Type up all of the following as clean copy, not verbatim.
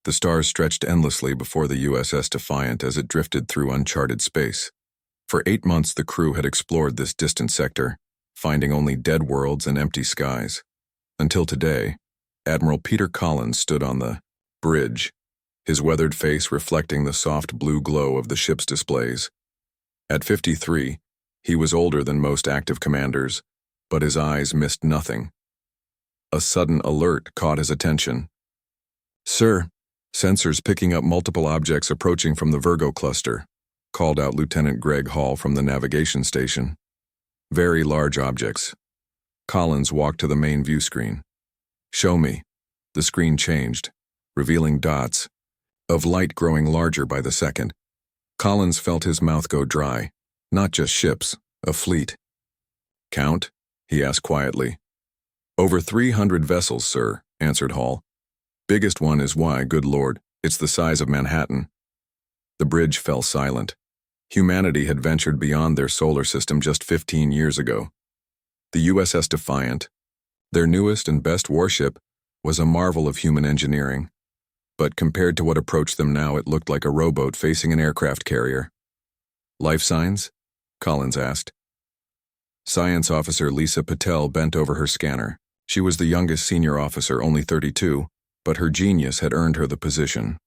The stars stretched endlessly before the USS Defiant as it drifted through uncharted space. For 8 months the crew had explored this distant sector, finding only dead worlds and empty skies. Until today, Admiral Peter Collins stood on the bridge, his weathered face reflecting the soft blue glow of the ship's displays. At 53, he was older than most active commanders, but his eyes missed nothing. A sudden alert caught his attention. "Sir, sensors picking up multiple objects approaching from the Virgo cluster," called out Lieutenant Greg Hall from the navigation station. "Very large objects." Collins walked to the main view screen. "Show me." The screen changed, revealing dots of light growing larger by the second. Collins felt his mouth go dry. Not just ships, a fleet. "Count?" he asked quietly. "Over 300 vessels, sir," answered Hall. "Biggest one is why, good Lord, it's the size of Manhattan." The bridge fell silent. Humanity had ventured beyond their solar system just 15 years ago. The USS Defiant, their newest and best warship, was a marvel of human engineering. But compared to what approached them now, it looked like a rowboat facing an aircraft carrier. "Life signs?" Collins asked. Science officer Lisa Patel bent over her scanner. She was the youngest senior officer, only 32, but her genius had earned her the position.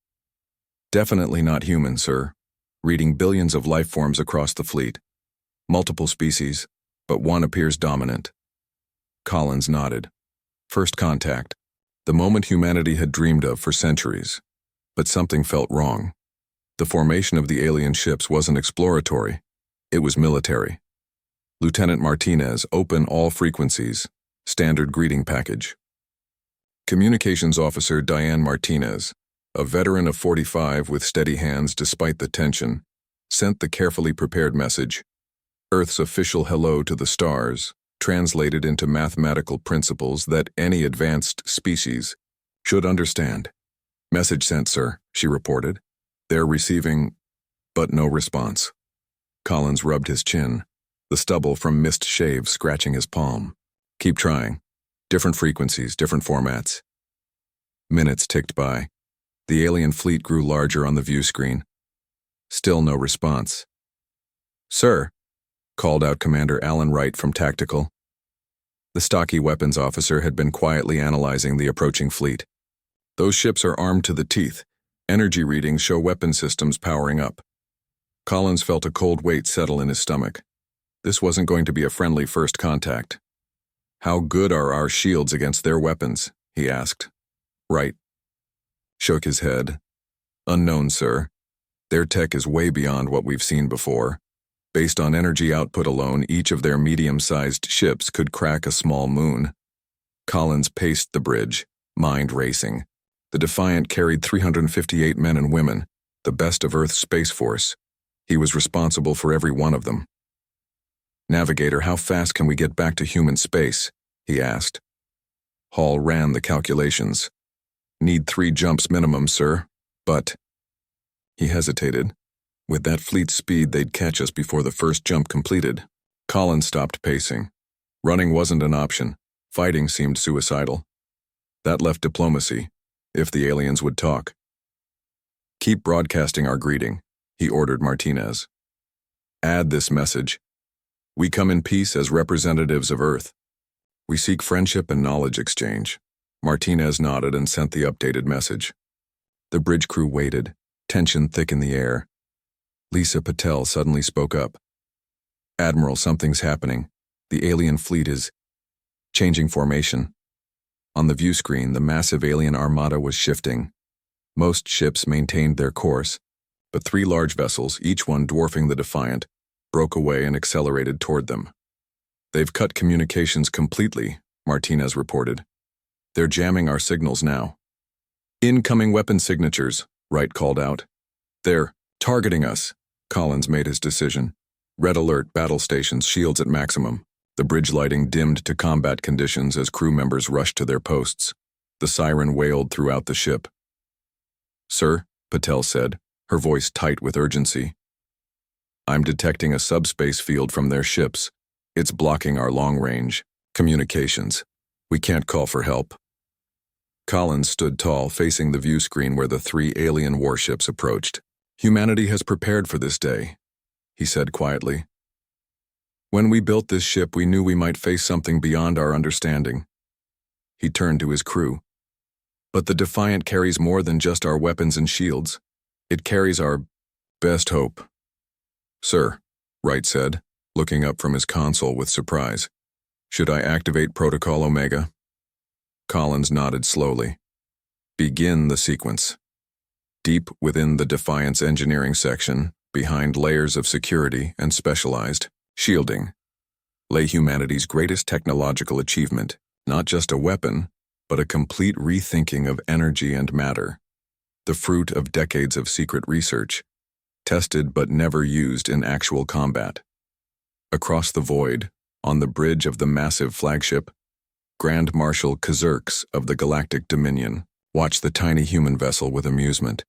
"Definitely not human, sir. Reading billions of life forms across the fleet. Multiple species, but one appears dominant." Collins nodded. First contact. The moment humanity had dreamed of for centuries. But something felt wrong. The formation of the alien ships wasn't exploratory. It was military. "Lieutenant Martinez, open all frequencies. Standard greeting package." Communications Officer Diane Martinez, a veteran of 45 with steady hands despite the tension, sent the carefully prepared message. Earth's official hello to the stars, translated into mathematical principles that any advanced species should understand. "Message sent, sir," she reported. "They're receiving," but no response. Collins rubbed his chin, the stubble from missed shave scratching his palm. "Keep trying. Different frequencies, different formats." Minutes ticked by. The alien fleet grew larger on the view screen. Still no response. "Sir," called out Commander Alan Wright from Tactical. The stocky weapons officer had been quietly analyzing the approaching fleet. "Those ships are armed to the teeth. Energy readings show weapon systems powering up." Collins felt a cold weight settle in his stomach. This wasn't going to be a friendly first contact. "How good are our shields against their weapons?" he asked. Wright shook his head. "Unknown, sir. Their tech is way beyond what we've seen before. Based on energy output alone, each of their medium-sized ships could crack a small moon." Collins paced the bridge, mind racing. The Defiant carried 358 men and women, the best of Earth's Space Force. He was responsible for every one of them. "Navigator, how fast can we get back to human space?" he asked. Hall ran the calculations. "Need 3 jumps minimum, sir, but..." He hesitated. With that fleet speed, they'd catch us before the first jump completed. Collins stopped pacing. Running wasn't an option. Fighting seemed suicidal. That left diplomacy, if the aliens would talk. "Keep broadcasting our greeting," he ordered Martinez. "Add this message. We come in peace as representatives of Earth. We seek friendship and knowledge exchange." Martinez nodded and sent the updated message. The bridge crew waited, tension thick in the air. Lisa Patel suddenly spoke up. "Admiral, something's happening. The alien fleet is changing formation." On the view screen, the massive alien armada was shifting. Most ships maintained their course, but 3 large vessels, each one dwarfing the Defiant, broke away and accelerated toward them. "They've cut communications completely," Martinez reported. "They're jamming our signals now." "Incoming weapon signatures," Wright called out. "They're targeting us." Collins made his decision. Red alert, battle stations, shields at maximum. The bridge lighting dimmed to combat conditions as crew members rushed to their posts. The siren wailed throughout the ship. "Sir," Patel said, her voice tight with urgency. "I'm detecting a subspace field from their ships. It's blocking our long-range communications. We can't call for help." Collins stood tall, facing the view screen where the 3 alien warships approached. "Humanity has prepared for this day," he said quietly. "When we built this ship, we knew we might face something beyond our understanding." He turned to his crew. "But the Defiant carries more than just our weapons and shields. It carries our best hope." "Sir," Wright said, looking up from his console with surprise. "Should I activate Protocol Omega?" Collins nodded slowly. "Begin the sequence." Deep within the Defiant's engineering section, behind layers of security and specialized shielding, lay humanity's greatest technological achievement, not just a weapon, but a complete rethinking of energy and matter, the fruit of decades of secret research, tested but never used in actual combat. Across the void, on the bridge of the massive flagship, Grand Marshal Kazurks of the Galactic Dominion watched the tiny human vessel with amusement.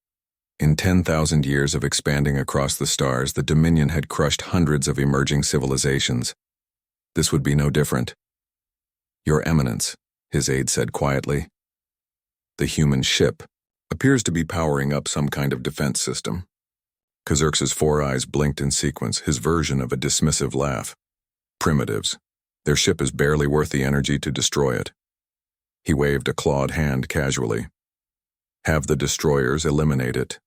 In 10,000 years of expanding across the stars, the Dominion had crushed hundreds of emerging civilizations. This would be no different. "Your Eminence," his aide said quietly. "The human ship appears to be powering up some kind of defense system." Kazurks' 4 eyes blinked in sequence, his version of a dismissive laugh. "Primitives. Their ship is barely worth the energy to destroy it." He waved a clawed hand casually. "Have the destroyers eliminate it.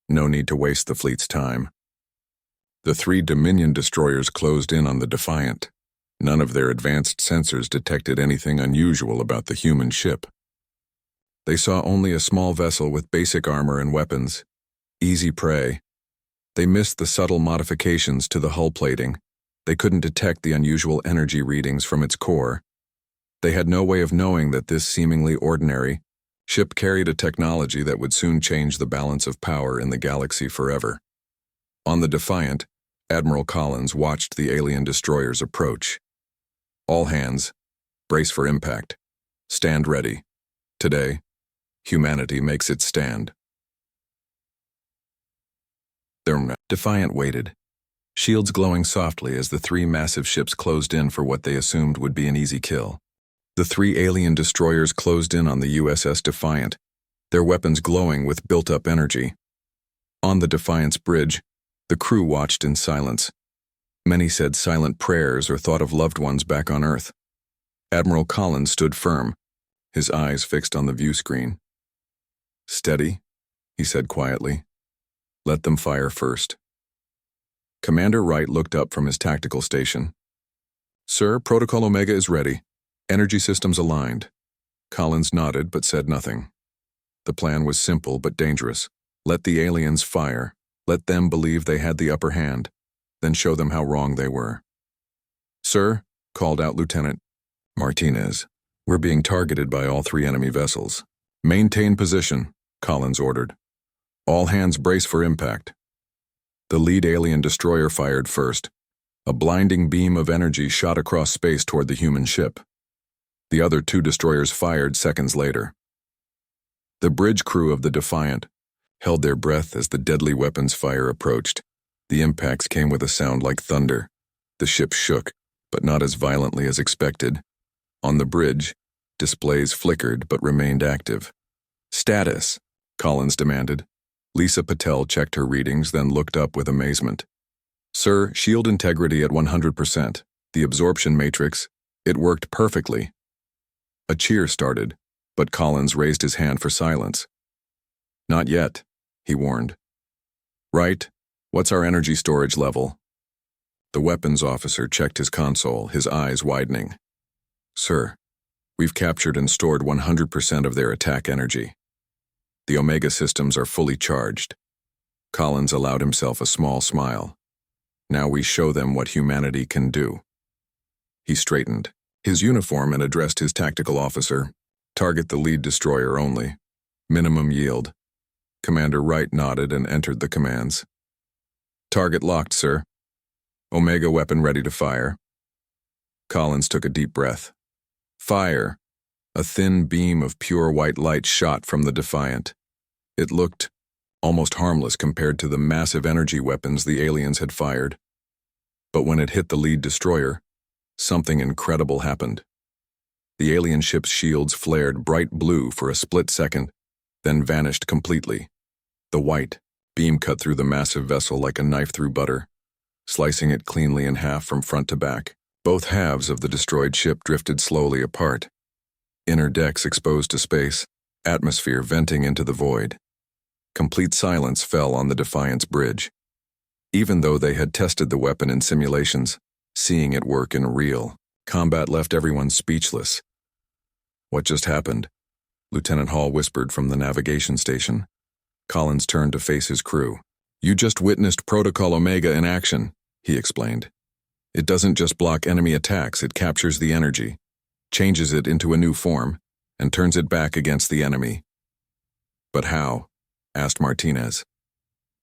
No need to waste the fleet's time." The 3 Dominion destroyers closed in on the Defiant. None of their advanced sensors detected anything unusual about the human ship. They saw only a small vessel with basic armor and weapons. Easy prey. They missed the subtle modifications to the hull plating. They couldn't detect the unusual energy readings from its core. They had no way of knowing that this seemingly ordinary ship carried a technology that would soon change the balance of power in the galaxy forever. On the Defiant, Admiral Collins watched the alien destroyers approach. "All hands, brace for impact. Stand ready. Today, humanity makes its stand." The Defiant waited, shields glowing softly as the 3 massive ships closed in for what they assumed would be an easy kill. The 3 alien destroyers closed in on the USS Defiant, their weapons glowing with built-up energy. On the Defiant's bridge, the crew watched in silence. Many said silent prayers or thought of loved ones back on Earth. Admiral Collins stood firm, his eyes fixed on the view screen. "Steady," he said quietly. "Let them fire first." Commander Wright looked up from his tactical station. "Sir, Protocol Omega is ready. Energy systems aligned." Collins nodded but said nothing. The plan was simple but dangerous. Let the aliens fire. Let them believe they had the upper hand, then show them how wrong they were. "Sir," called out Lieutenant Martinez, "we're being targeted by all 3 enemy vessels." "Maintain position," Collins ordered. "All hands brace for impact." The lead alien destroyer fired first. A blinding beam of energy shot across space toward the human ship. The other 2 destroyers fired seconds later. The bridge crew of the Defiant held their breath as the deadly weapons fire approached. The impacts came with a sound like thunder. The ship shook, but not as violently as expected. On the bridge, displays flickered but remained active. "Status," Collins demanded. Lisa Patel checked her readings, then looked up with amazement. "Sir, shield integrity at 100%. The absorption matrix, it worked perfectly." A cheer started, but Collins raised his hand for silence. "Not yet," he warned. "Right, what's our energy storage level?" The weapons officer checked his console, his eyes widening. "Sir, we've captured and stored 100% of their attack energy. The Omega systems are fully charged." Collins allowed himself a small smile. "Now we show them what humanity can do." He straightened his uniform and addressed his tactical officer. "Target the lead destroyer only. Minimum yield." Commander Wright nodded and entered the commands. "Target locked, sir. Omega weapon ready to fire." Collins took a deep breath. Fire! A thin beam of pure white light shot from the Defiant. It looked almost harmless compared to the massive energy weapons the aliens had fired. But when it hit the lead destroyer, something incredible happened. The alien ship's shields flared bright blue for a split second, then vanished completely. The white beam cut through the massive vessel like a knife through butter, slicing it cleanly in half from front to back. Both halves of the destroyed ship drifted slowly apart. Inner decks exposed to space, atmosphere venting into the void. Complete silence fell on the Defiant's bridge. Even though they had tested the weapon in simulations, seeing it work in real combat left everyone speechless. "What just happened?" Lieutenant Hall whispered from the navigation station. Collins turned to face his crew. "You just witnessed Protocol Omega in action," he explained. "It doesn't just block enemy attacks, it captures the energy, changes it into a new form, and turns it back against the enemy." "But how?" asked Martinez.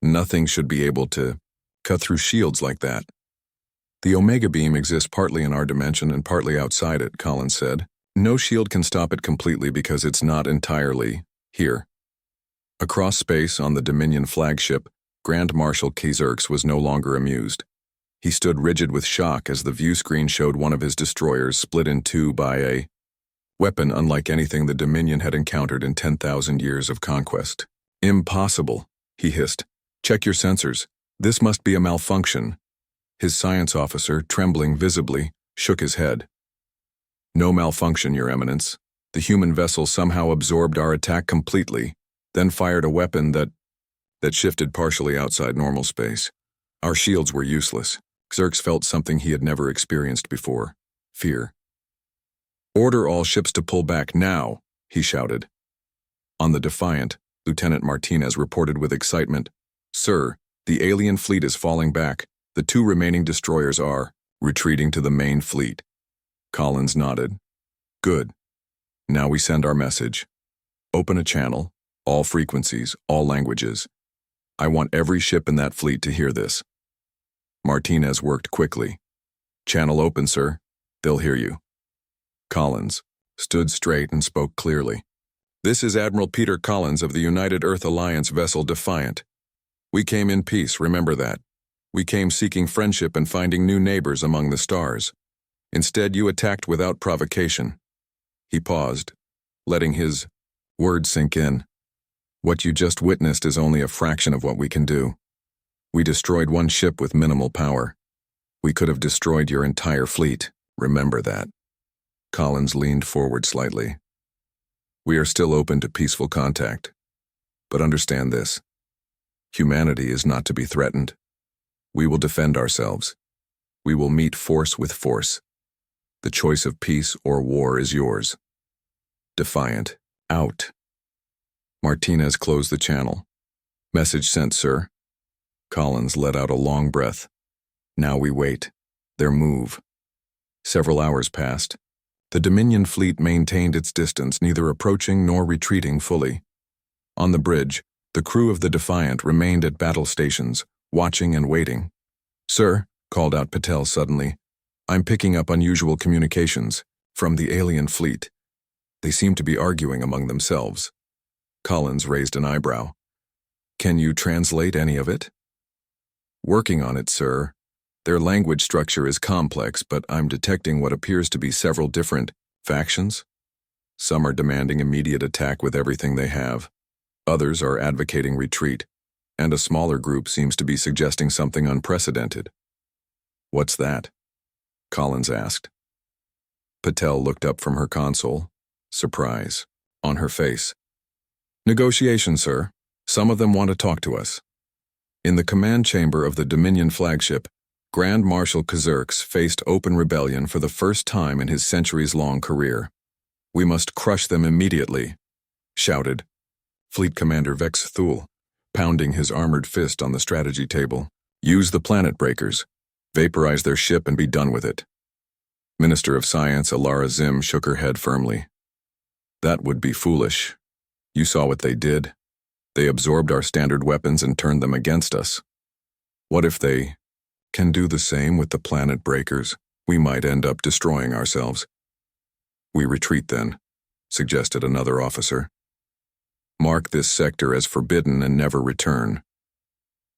"Nothing should be able to cut through shields like that." "The Omega beam exists partly in our dimension and partly outside it," Collins said. "No shield can stop it completely because it's not entirely here." Across space on the Dominion flagship, Grand Marshal Xerxes was no longer amused. He stood rigid with shock as the view screen showed one of his destroyers split in two by a weapon unlike anything the Dominion had encountered in 10,000 years of conquest. "Impossible," he hissed. "Check your sensors. This must be a malfunction." His science officer, trembling visibly, shook his head. "No malfunction, Your Eminence. The human vessel somehow absorbed our attack completely, then fired a weapon that shifted partially outside normal space. Our shields were useless." Xerxes felt something he had never experienced before: fear. "Order all ships to pull back now," he shouted. On the Defiant, Lieutenant Martinez reported with excitement, "Sir, the alien fleet is falling back. The 2 remaining destroyers are retreating to the main fleet." Collins nodded. "Good. Now we send our message. Open a channel, all frequencies, all languages. I want every ship in that fleet to hear this." Martinez worked quickly. "Channel open, sir. They'll hear you." Collins stood straight and spoke clearly. "This is Admiral Peter Collins of the United Earth Alliance vessel Defiant. We came in peace, remember that. We came seeking friendship and finding new neighbors among the stars. Instead, you attacked without provocation." He paused, letting his words sink in. "What you just witnessed is only a fraction of what we can do. We destroyed one ship with minimal power. We could have destroyed your entire fleet. Remember that." Collins leaned forward slightly. "We are still open to peaceful contact. But understand this. Humanity is not to be threatened. We will defend ourselves. We will meet force with force. The choice of peace or war is yours. Defiant, out." Martinez closed the channel. "Message sent, sir." Collins let out a long breath. "Now we wait. Their move." Several hours passed. The Dominion fleet maintained its distance, neither approaching nor retreating fully. On the bridge, the crew of the Defiant remained at battle stations, watching and waiting. "Sir," called out Patel suddenly, "I'm picking up unusual communications from the alien fleet. They seem to be arguing among themselves." Collins raised an eyebrow. "Can you translate any of it?" "Working on it, sir. Their language structure is complex, but I'm detecting what appears to be several different factions. Some are demanding immediate attack with everything they have. Others are advocating retreat, and a smaller group seems to be suggesting something unprecedented." "What's that?" Collins asked. Patel looked up from her console, surprise on her face. "Negotiation, sir. Some of them want to talk to us." In the command chamber of the Dominion flagship, Grand Marshal Xerxes faced open rebellion for the first time in his centuries-long career. "We must crush them immediately," shouted Fleet Commander Vex Thule, pounding his armored fist on the strategy table. "Use the planet breakers. Vaporize their ship and be done with it." Minister of Science Alara Zim shook her head firmly. "That would be foolish. You saw what they did. They absorbed our standard weapons and turned them against us. What if they can do the same with the planet breakers? We might end up destroying ourselves." "We retreat then," suggested another officer. "Mark this sector as forbidden and never return."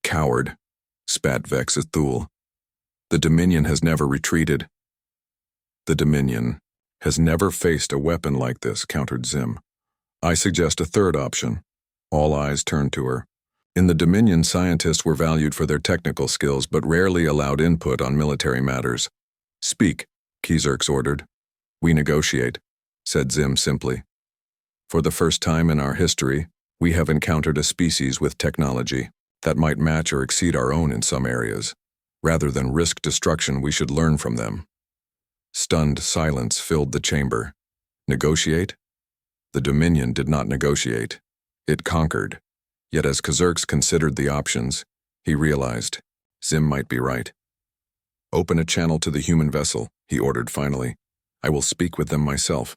"Coward," spat Vex Thule. "The Dominion has never retreated." "The Dominion has never faced a weapon like this, countered Zim. I suggest a third option. All eyes turned to her. In the Dominion, scientists were valued for their technical skills but rarely allowed input on military matters. Speak, Kizerx ordered. We negotiate, said Zim simply. For the first time in our history, we have encountered a species with technology that might match or exceed our own in some areas. Rather than risk destruction, we should learn from them. Stunned silence filled the chamber. Negotiate? The Dominion did not negotiate. It conquered. Yet as Kizerx considered the options, he realized Zim might be right. Open a channel to the human vessel, he ordered finally. I will speak with them myself.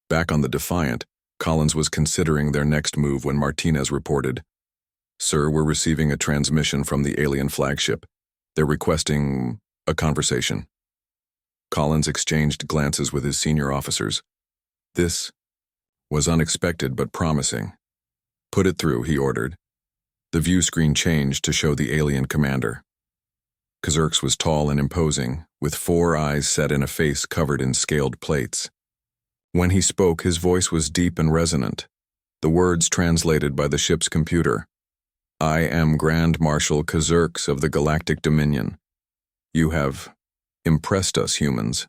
Back on the Defiant, Collins was considering their next move when Martinez reported, Sir, we're receiving a transmission from the alien flagship. They're requesting a conversation. Collins exchanged glances with his senior officers. This was unexpected but promising. Put it through, he ordered. The view screen changed to show the alien commander. Kizerx was tall and imposing, with 4 eyes set in a face covered in scaled plates. When he spoke, his voice was deep and resonant, the words translated by the ship's computer. I am Grand Marshal Kizerx of the Galactic Dominion. You have impressed us, humans.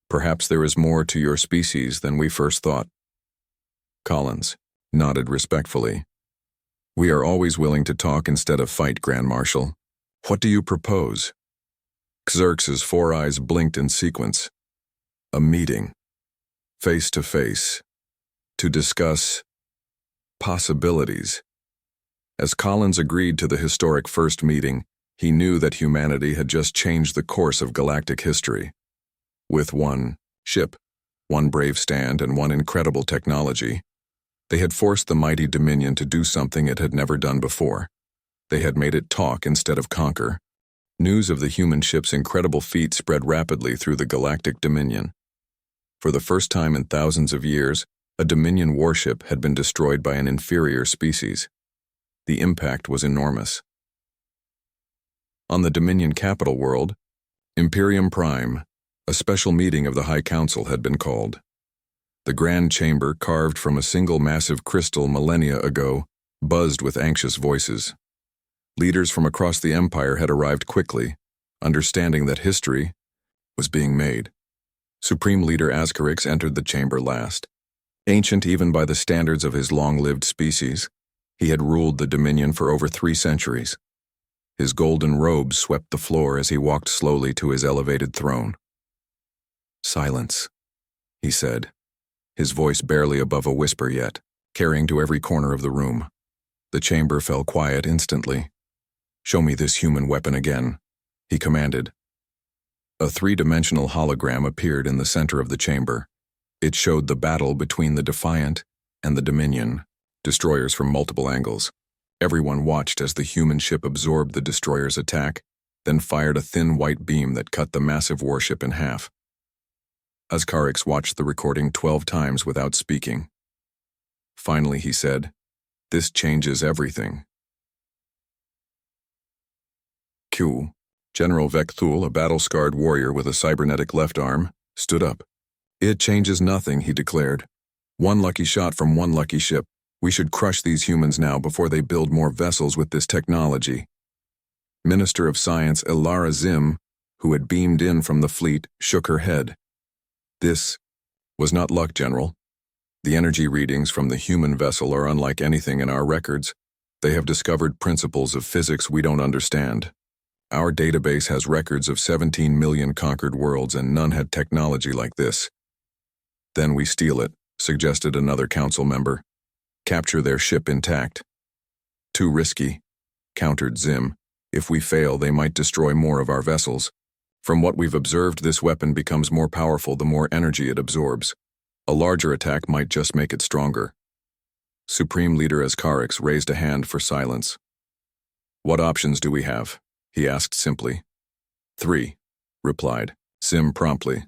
Perhaps there is more to your species than we first thought. Collins nodded respectfully. We are always willing to talk instead of fight, Grand Marshal. What do you propose? Kizerx's 4 eyes blinked in sequence. A meeting. Face to face. To discuss possibilities. As Collins agreed to the historic first meeting, he knew that humanity had just changed the course of galactic history. With 1 ship, 1 brave stand, and 1 incredible technology, they had forced the mighty Dominion to do something it had never done before. They had made it talk instead of conquer. News of the human ship's incredible feat spread rapidly through the Galactic Dominion. For the first time in thousands of years, a Dominion warship had been destroyed by an inferior species. The impact was enormous. On the Dominion capital world, Imperium Prime, a special meeting of the High Council had been called. The Grand Chamber, carved from a single massive crystal millennia ago, buzzed with anxious voices. Leaders from across the Empire had arrived quickly, understanding that history was being made. Supreme Leader Ascarix entered the chamber last. Ancient even by the standards of his long-lived species, he had ruled the Dominion for over 3 centuries. His golden robe swept the floor as he walked slowly to his elevated throne. Silence, he said, his voice barely above a whisper yet, carrying to every corner of the room. The chamber fell quiet instantly. Show me this human weapon again, he commanded. A 3-dimensional hologram appeared in the center of the chamber. It showed the battle between the Defiant and the Dominion, destroyers from multiple angles. Everyone watched as the human ship absorbed the destroyer's attack, then fired a thin white beam that cut the massive warship in half. Ascarix watched the recording 12 times without speaking. Finally, he said, "This changes everything." Q. General Vekthul, a battle-scarred warrior with a cybernetic left arm, stood up. It changes nothing, he declared. 1 lucky shot from 1 lucky ship. We should crush these humans now before they build more vessels with this technology. Minister of Science Elara Zim, who had beamed in from the fleet, shook her head. This was not luck, General. The energy readings from the human vessel are unlike anything in our records. They have discovered principles of physics we don't understand. Our database has records of 17 million conquered worlds, and none had technology like this. Then we steal it, suggested another council member. Capture their ship intact. Too risky, countered Zim. If we fail, they might destroy more of our vessels. From what we've observed, this weapon becomes more powerful the more energy it absorbs. A larger attack might just make it stronger. Supreme Leader Ascarix raised a hand for silence. What options do we have? He asked simply. 3, replied Zim promptly.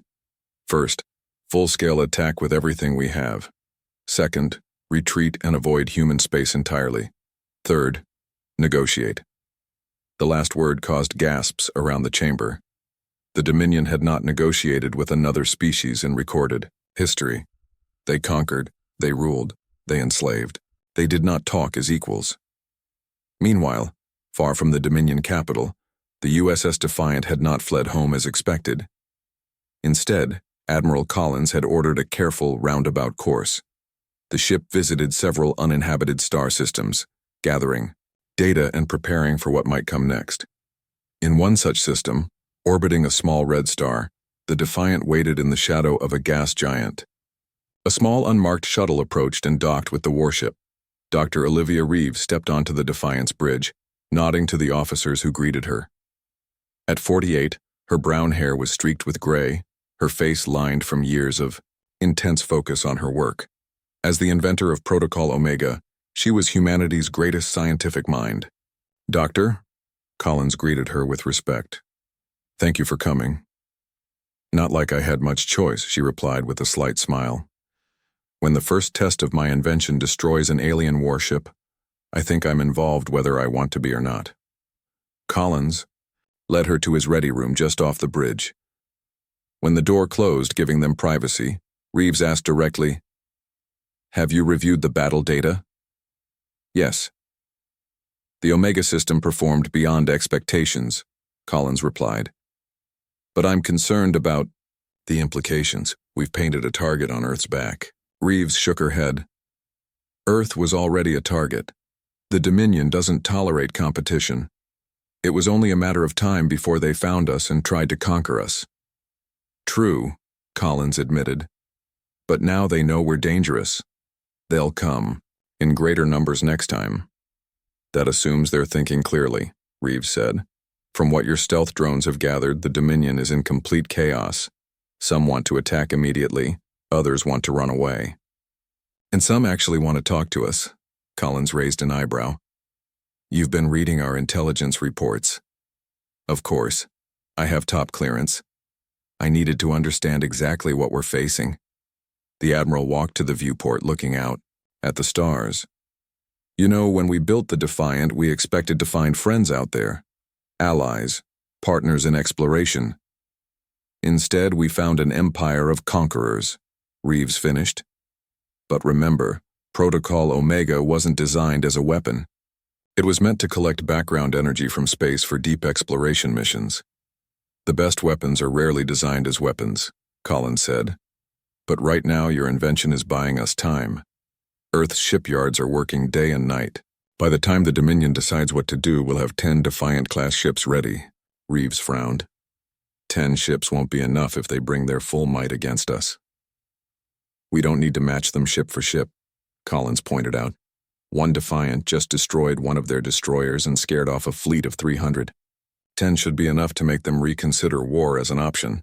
First, full-scale attack with everything we have. Second, retreat and avoid human space entirely. Third, negotiate. The last word caused gasps around the chamber. The Dominion had not negotiated with another species in recorded history. They conquered, they ruled, they enslaved. They did not talk as equals. Meanwhile, far from the Dominion capital, the USS Defiant had not fled home as expected. Instead, Admiral Collins had ordered a careful, roundabout course. The ship visited several uninhabited star systems, gathering data and preparing for what might come next. In one such system, orbiting a small red star, the Defiant waited in the shadow of a gas giant. A small unmarked shuttle approached and docked with the warship. Dr. Olivia Reeves stepped onto the Defiant's bridge, nodding to the officers who greeted her. At 48, her brown hair was streaked with gray, her face lined from years of intense focus on her work. As the inventor of Protocol Omega, she was humanity's greatest scientific mind. "Doctor?" Collins greeted her with respect. "Thank you for coming." "Not like I had much choice," she replied with a slight smile. "When the first test of my invention destroys an alien warship, I think I'm involved whether I want to be or not." Collins led her to his ready room just off the bridge. When the door closed, giving them privacy, Reeves asked directly, "Have you reviewed the battle data?" "Yes." "The Omega system performed beyond expectations," Collins replied. "But I'm concerned about the implications. We've painted a target on Earth's back." Reeves shook her head. "Earth was already a target. The Dominion doesn't tolerate competition. It was only a matter of time before they found us and tried to conquer us." "True," Collins admitted. "But now they know we're dangerous. They'll come, in greater numbers next time." "That assumes they're thinking clearly," Reeves said. "From what your stealth drones have gathered, the Dominion is in complete chaos. Some want to attack immediately, others want to run away. And some actually want to talk to us." Collins raised an eyebrow. "You've been reading our intelligence reports." "Of course. I have top clearance. I needed to understand exactly what we're facing." The Admiral walked to the viewport, looking out at the stars. "You know, when we built the Defiant, we expected to find friends out there. Allies, partners in exploration. Instead, we found an empire of conquerors," Reeves finished. "But remember, Protocol Omega wasn't designed as a weapon. It was meant to collect background energy from space for deep exploration missions. The best weapons are rarely designed as weapons," Collins said. "But right now your invention is buying us time. Earth's shipyards are working day and night. By the time the Dominion decides what to do, we'll have 10 Defiant-class ships ready." Reeves frowned. 10 ships won't be enough if they bring their full might against us." "We don't need to match them ship for ship," Collins pointed out. "One Defiant just destroyed one of their destroyers and scared off a fleet of 300. 10 should be enough to make them reconsider war as an option."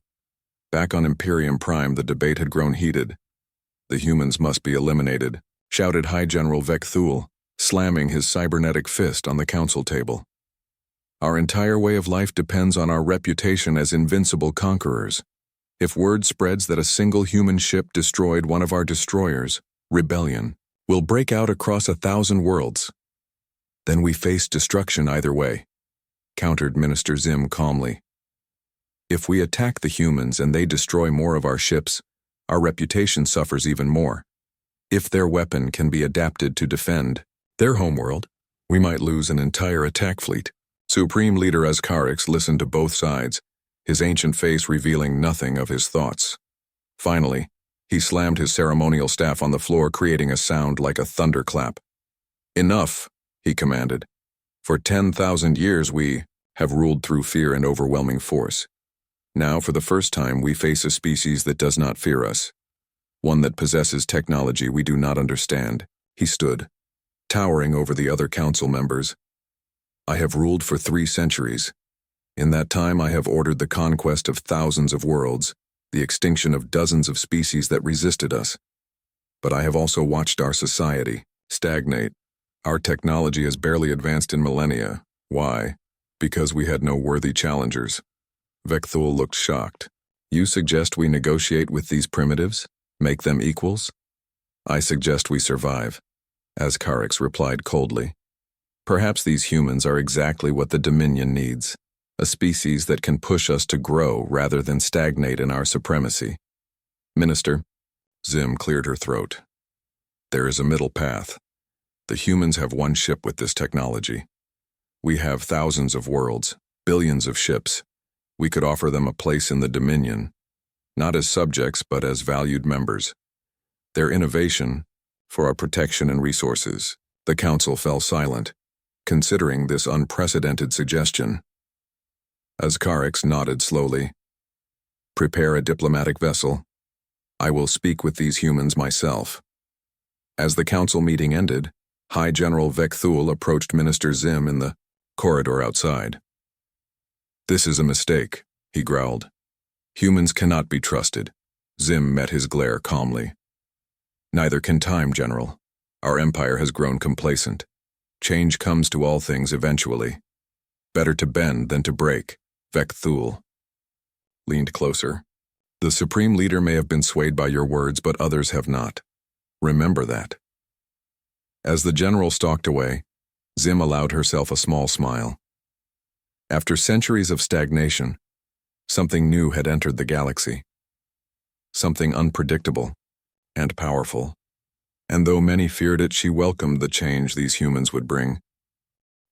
Back on Imperium Prime, the debate had grown heated. "The humans must be eliminated," shouted High General Vecthul, slamming his cybernetic fist on the council table. "Our entire way of life depends on our reputation as invincible conquerors. If word spreads that a single human ship destroyed one of our destroyers, rebellion will break out across 1,000 worlds. Then we face destruction either way," countered Minister Zim calmly. "If we attack the humans and they destroy more of our ships, our reputation suffers even more. If their weapon can be adapted to defend their homeworld, we might lose an entire attack fleet." Supreme Leader Ascarix listened to both sides, his ancient face revealing nothing of his thoughts. Finally, he slammed his ceremonial staff on the floor, creating a sound like a thunderclap. "Enough," he commanded. "For 10,000 years we have ruled through fear and overwhelming force. Now, for the first time, we face a species that does not fear us. One that possesses technology we do not understand." He stood, towering over the other council members. "I have ruled for 3 centuries. In that time I have ordered the conquest of thousands of worlds, the extinction of dozens of species that resisted us. But I have also watched our society stagnate. Our technology has barely advanced in millennia. Why? Because we had no worthy challengers." Vecthul looked shocked. "You suggest we negotiate with these primitives? Make them equals?" "I suggest we survive," Ascarix replied coldly. "Perhaps these humans are exactly what the Dominion needs. A species that can push us to grow rather than stagnate in our supremacy. Minister, Zim cleared her throat. There is a middle path. The humans have one ship with this technology. We have thousands of worlds, billions of ships. We could offer them a place in the Dominion, not as subjects but as valued members. Their innovation, for our protection and resources. The council fell silent, considering this unprecedented suggestion. Ascarix nodded slowly. Prepare a diplomatic vessel. I will speak with these humans myself. As the council meeting ended, High General Vekthul approached Minister Zim in the corridor outside. This is a mistake, he growled. Humans cannot be trusted. Zim met his glare calmly. Neither can time, General. Our empire has grown complacent. Change comes to all things eventually. Better to bend than to break, Vekthul leaned closer. The Supreme Leader may have been swayed by your words, but others have not. Remember that. As the general stalked away, Zim allowed herself a small smile. After centuries of stagnation, something new had entered the galaxy. Something unpredictable and powerful. And though many feared it, she welcomed the change these humans would bring.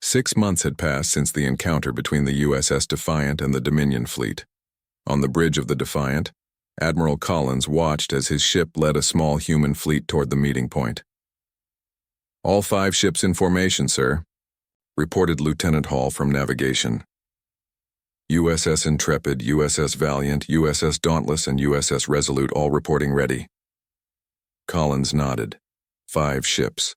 6 months had passed since the encounter between the USS Defiant and the Dominion fleet. On the bridge of the Defiant, Admiral Collins watched as his ship led a small human fleet toward the meeting point. All 5 ships in formation, sir, reported Lieutenant Hall from navigation. USS Intrepid, USS Valiant, USS Dauntless, and USS Resolute all reporting ready. Collins nodded. 5 ships.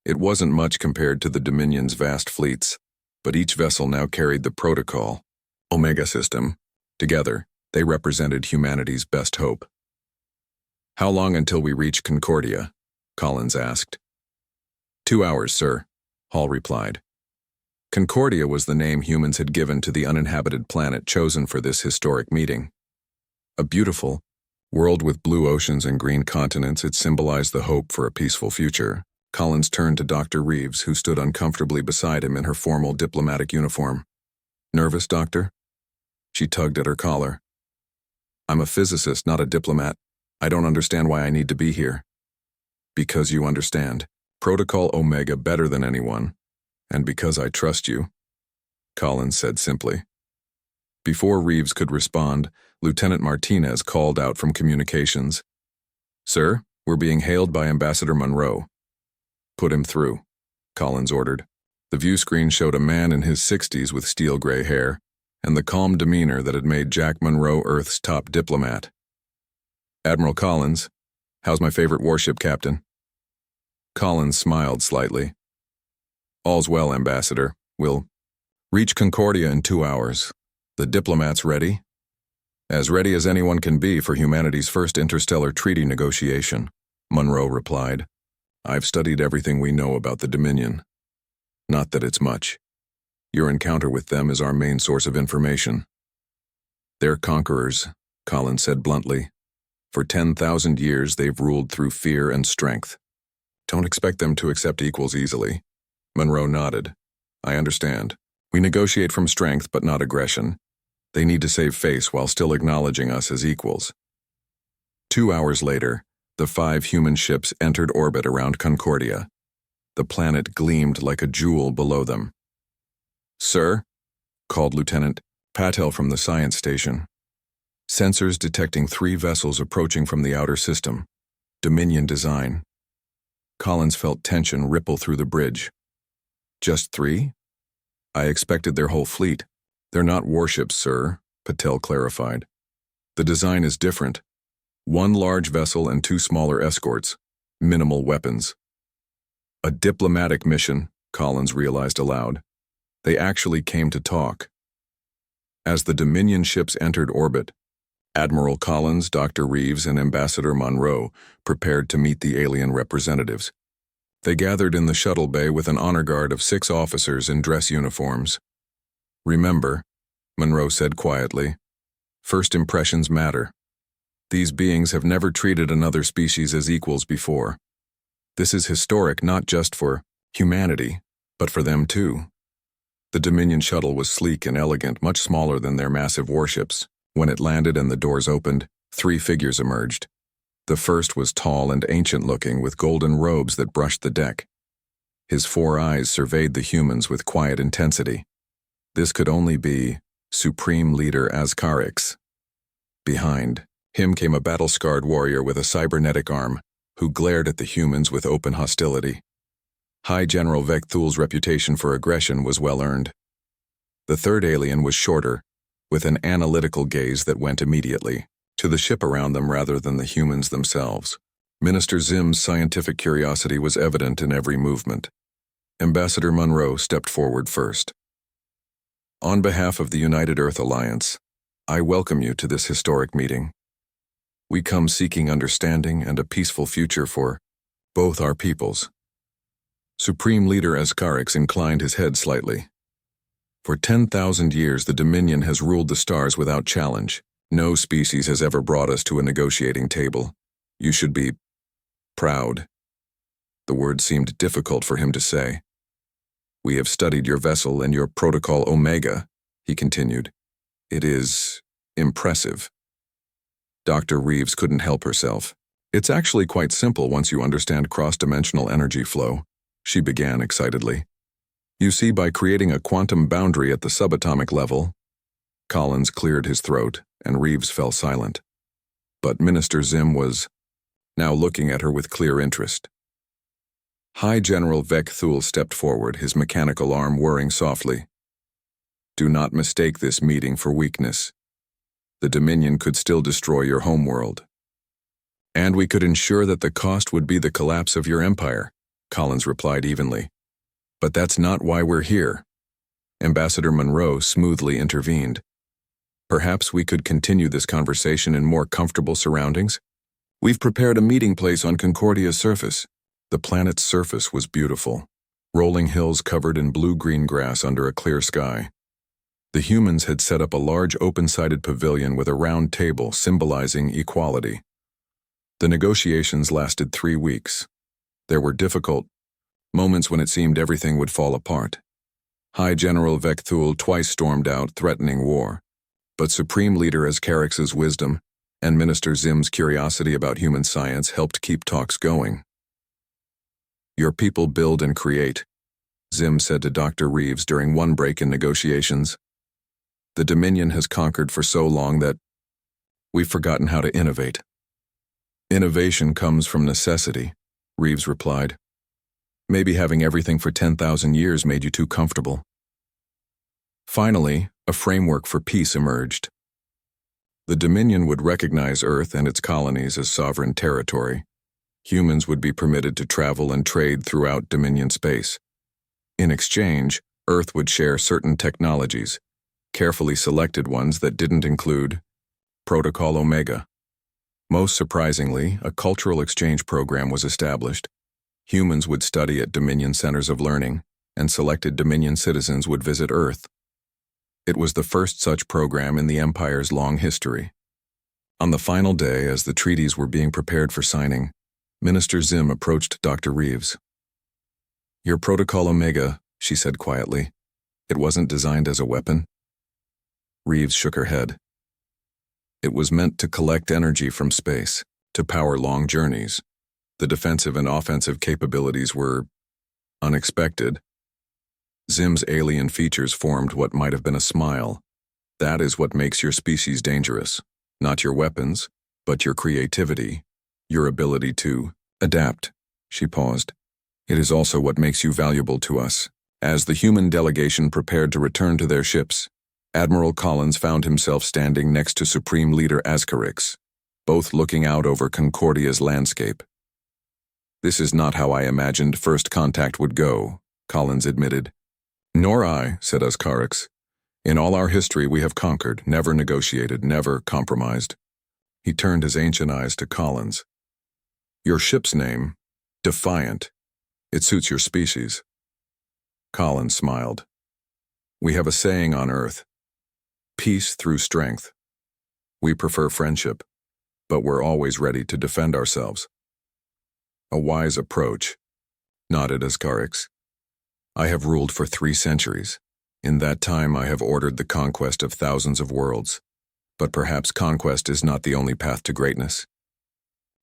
It wasn't much compared to the Dominion's vast fleets, but each vessel now carried the protocol, Omega system. Together, they represented humanity's best hope. How long until we reach Concordia? Collins asked. 2 hours, sir, Hall replied. Concordia was the name humans had given to the uninhabited planet chosen for this historic meeting. A beautiful world with blue oceans and green continents, it symbolized the hope for a peaceful future. Collins turned to Dr. Reeves, who stood uncomfortably beside him in her formal diplomatic uniform. Nervous, Doctor? She tugged at her collar. I'm a physicist, not a diplomat. I don't understand why I need to be here. Because you understand Protocol Omega better than anyone, and because I trust you, Collins said simply. Before Reeves could respond, Lieutenant Martinez called out from communications. Sir, we're being hailed by Ambassador Monroe. Put him through, Collins ordered. The view screen showed a man in his 60s with steel-gray hair and the calm demeanor that had made Jack Monroe Earth's top diplomat. Admiral Collins, how's my favorite warship, Captain? Collins smiled slightly. All's well, Ambassador. We'll reach Concordia in 2 hours. The diplomats ready? As ready as anyone can be for humanity's first interstellar treaty negotiation, Monroe replied. I've studied everything we know about the Dominion. Not that it's much. Your encounter with them is our main source of information. They're conquerors, Collins said bluntly. For 10,000 years they've ruled through fear and strength. Don't expect them to accept equals easily. Monroe nodded. I understand. We negotiate from strength but not aggression. They need to save face while still acknowledging us as equals. 2 hours later, the 5 human ships entered orbit around Concordia. The planet gleamed like a jewel below them. Sir, called Lieutenant Patel from the science station. Sensors detecting 3 vessels approaching from the outer system. Dominion design. Collins felt tension ripple through the bridge. Just 3? I expected their whole fleet. They're not warships, sir, Patel clarified. The design is different. 1 large vessel and 2 smaller escorts. Minimal weapons. A diplomatic mission, Collins realized aloud. They actually came to talk. As the Dominion ships entered orbit, Admiral Collins, Dr. Reeves, and Ambassador Monroe prepared to meet the alien representatives. They gathered in the shuttle bay with an honor guard of 6 officers in dress uniforms. Remember, Monroe said quietly, first impressions matter. These beings have never treated another species as equals before. This is historic not just for humanity, but for them too. The Dominion shuttle was sleek and elegant, much smaller than their massive warships. When it landed and the doors opened, 3 figures emerged. The first was tall and ancient-looking, with golden robes that brushed the deck. His 4 eyes surveyed the humans with quiet intensity. This could only be Supreme Leader Ascarix. Behind him came a battle-scarred warrior with a cybernetic arm, who glared at the humans with open hostility. High General Vecthul's reputation for aggression was well earned. The third alien was shorter, with an analytical gaze that went immediately to the ship around them rather than the humans themselves. Minister Zim's scientific curiosity was evident in every movement. Ambassador Monroe stepped forward first. On behalf of the United Earth Alliance, I welcome you to this historic meeting. We come seeking understanding and a peaceful future for both our peoples. Supreme Leader Ascarix inclined his head slightly. For 10,000 years, the Dominion has ruled the stars without challenge. No species has ever brought us to a negotiating table. You should be proud. The word seemed difficult for him to say. We have studied your vessel and your Protocol Omega, he continued. It is impressive. Dr. Reeves couldn't help herself. It's actually quite simple once you understand cross-dimensional energy flow, she began excitedly. You see, by creating a quantum boundary at the subatomic level, Collins cleared his throat, and Reeves fell silent. But Minister Zim was now looking at her with clear interest. High General Vecthul stepped forward, his mechanical arm whirring softly. Do not mistake this meeting for weakness. The Dominion could still destroy your homeworld. And we could ensure that the cost would be the collapse of your empire, Collins replied evenly. But that's not why we're here. Ambassador Monroe smoothly intervened. Perhaps we could continue this conversation in more comfortable surroundings? We've prepared a meeting place on Concordia's surface. The planet's surface was beautiful. Rolling hills covered in blue-green grass under a clear sky. The humans had set up a large open-sided pavilion with a round table symbolizing equality. The negotiations lasted 3 weeks. There were difficult moments when it seemed everything would fall apart. High General Vecthul twice stormed out, threatening war. But Supreme Leader Ascarix's wisdom and Minister Zim's curiosity about human science helped keep talks going. Your people build and create, Zim said to Dr. Reeves during one break in negotiations. The Dominion has conquered for so long that we've forgotten how to innovate. Innovation comes from necessity, Reeves replied. Maybe having everything for 10,000 years made you too comfortable. Finally, a framework for peace emerged. The Dominion would recognize Earth and its colonies as sovereign territory. Humans would be permitted to travel and trade throughout Dominion space. In exchange, Earth would share certain technologies, carefully selected ones that didn't include Protocol Omega. Most surprisingly, a cultural exchange program was established. Humans would study at Dominion centers of learning, and selected Dominion citizens would visit Earth. It was the first such program in the Empire's long history. On the final day, as the treaties were being prepared for signing, Minister Zim approached Dr. Reeves. Your Protocol Omega, she said quietly. It wasn't designed as a weapon. Reeves shook her head. It was meant to collect energy from space, to power long journeys. The defensive and offensive capabilities were unexpected. Zim's alien features formed what might have been a smile. That is what makes your species dangerous. Not your weapons, but your creativity, your ability to adapt. She paused. It is also what makes you valuable to us. As the human delegation prepared to return to their ships, Admiral Collins found himself standing next to Supreme Leader Ascarix, both looking out over Concordia's landscape. This is not how I imagined first contact would go, Collins admitted. Nor I, said Ascarix. In all our history we have conquered, never negotiated, never compromised. He turned his ancient eyes to Collins. Your ship's name, Defiant. It suits your species. Collins smiled. We have a saying on Earth. Peace through strength. We prefer friendship, but we're always ready to defend ourselves. A wise approach, nodded Ascarix. I have ruled for 3 centuries. In that time I have ordered the conquest of thousands of worlds, but perhaps conquest is not the only path to greatness.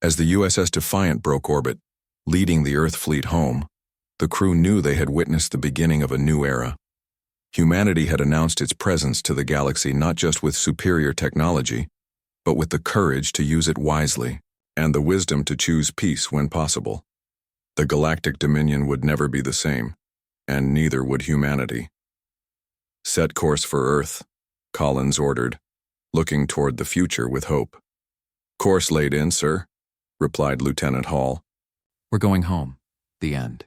As the USS Defiant broke orbit, leading the Earth fleet home, the crew knew they had witnessed the beginning of a new era. Humanity had announced its presence to the galaxy not just with superior technology, but with the courage to use it wisely, and the wisdom to choose peace when possible. The galactic dominion would never be the same, and neither would humanity. "Set course for Earth," Collins ordered, looking toward the future with hope. "Course laid in, sir," replied Lieutenant Hall. "We're going home." The end.